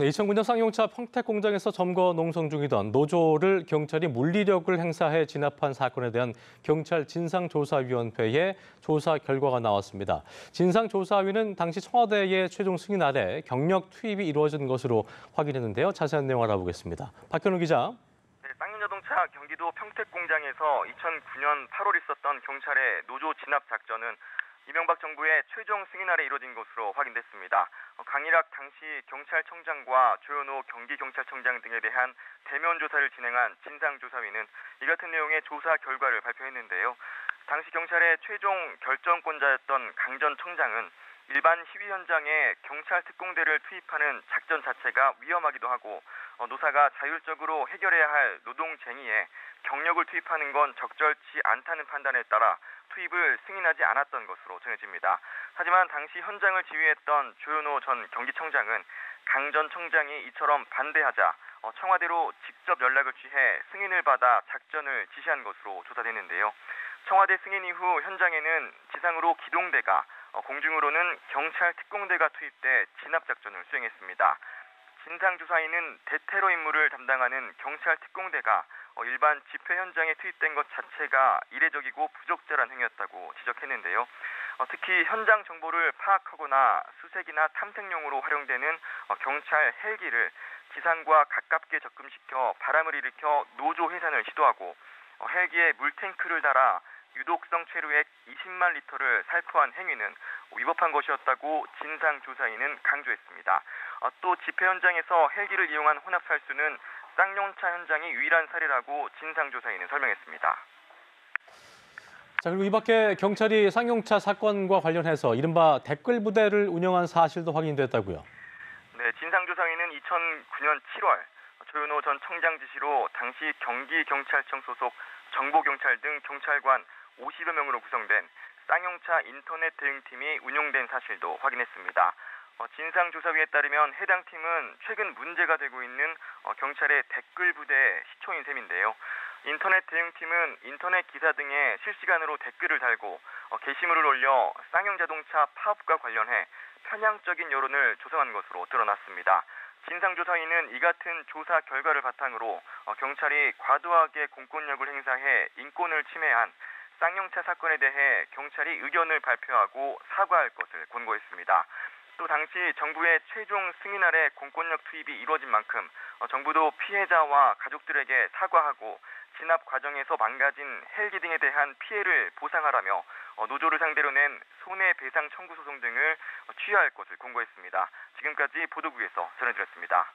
네, 2009년 쌍용차 평택 공장에서 점거 농성 중이던 노조를 경찰이 물리력을 행사해 진압한 사건에 대한 경찰 진상조사위원회의 조사 결과가 나왔습니다. 진상조사위는 당시 청와대의 최종 승인 아래 경력 투입이 이루어진 것으로 확인했는데요. 자세한 내용 알아보겠습니다. 박현우 기자. 네, 쌍용자동차 경기도 평택 공장에서 2009년 8월 있었던 경찰의 노조 진압 작전은 이명박 정부의 최종 승인 아래 이루어진 것으로 확인됐습니다. 강일학 당시 경찰청장과 조현호 경기경찰청장 등에 대한 대면 조사를 진행한 진상조사위는 이 같은 내용의 조사 결과를 발표했는데요. 당시 경찰의 최종 결정권자였던 강 전 청장은 일반 시위 현장에 경찰 특공대를 투입하는 작전 자체가 위험하기도 하고 노사가 자율적으로 해결해야 할 노동쟁의에 경력을 투입하는 건 적절치 않다는 판단에 따라 투입을 승인하지 않았던 것으로 전해집니다. 하지만 당시 현장을 지휘했던 조현호 전 경기청장은 강 전 청장이 이처럼 반대하자 청와대로 직접 연락을 취해 승인을 받아 작전을 지시한 것으로 조사됐는데요. 청와대 승인 이후 현장에는 지상으로 기동대가, 공중으로는 경찰 특공대가 투입돼 진압작전을 수행했습니다. 진상조사위는 대테러 임무를 담당하는 경찰 특공대가 일반 집회 현장에 투입된 것 자체가 이례적이고 부적절한 행위였다고 지적했는데요. 특히 현장 정보를 파악하거나 수색이나 탐색용으로 활용되는 경찰 헬기를 지상과 가깝게 접근시켜 바람을 일으켜 노조 해산을 시도하고 헬기에 물탱크를 달아 유독성 체류액 20만 리터를 살포한 행위는 위법한 것이었다고 진상조사위는 강조했습니다. 또 집회 현장에서 헬기를 이용한 혼합 살수는 쌍용차 현장이 유일한 사례라고 진상조사위는 설명했습니다. 자, 그리고 이 밖에 경찰이 쌍용차 사건과 관련해서 이른바 댓글 부대를 운영한 사실도 확인됐다고요. 네, 진상조사위는 2009년 7월 조현호 전 청장 지시로 당시 경기경찰청 소속 정보경찰 등 경찰관 50여 명으로 구성된 쌍용차 인터넷 대응팀이 운영된 사실도 확인했습니다. 진상조사위에 따르면 해당 팀은 최근 문제가 되고 있는 경찰의 댓글 부대 시초인 셈인데요. 인터넷 대응팀은 인터넷 기사 등에 실시간으로 댓글을 달고 게시물을 올려 쌍용자동차 파업과 관련해 편향적인 여론을 조성한 것으로 드러났습니다. 진상조사위는 이 같은 조사 결과를 바탕으로 경찰이 과도하게 공권력을 행사해 인권을 침해한 쌍용차 사건에 대해 경찰이 의견을 발표하고 사과할 것을 권고했습니다. 또 당시 정부의 최종 승인 아래 공권력 투입이 이루어진 만큼 정부도 피해자와 가족들에게 사과하고 진압 과정에서 망가진 헬기 등에 대한 피해를 보상하라며 노조를 상대로 낸 손해배상 청구 소송 등을 취하할 것을 권고했습니다. 지금까지 보도국에서 전해드렸습니다.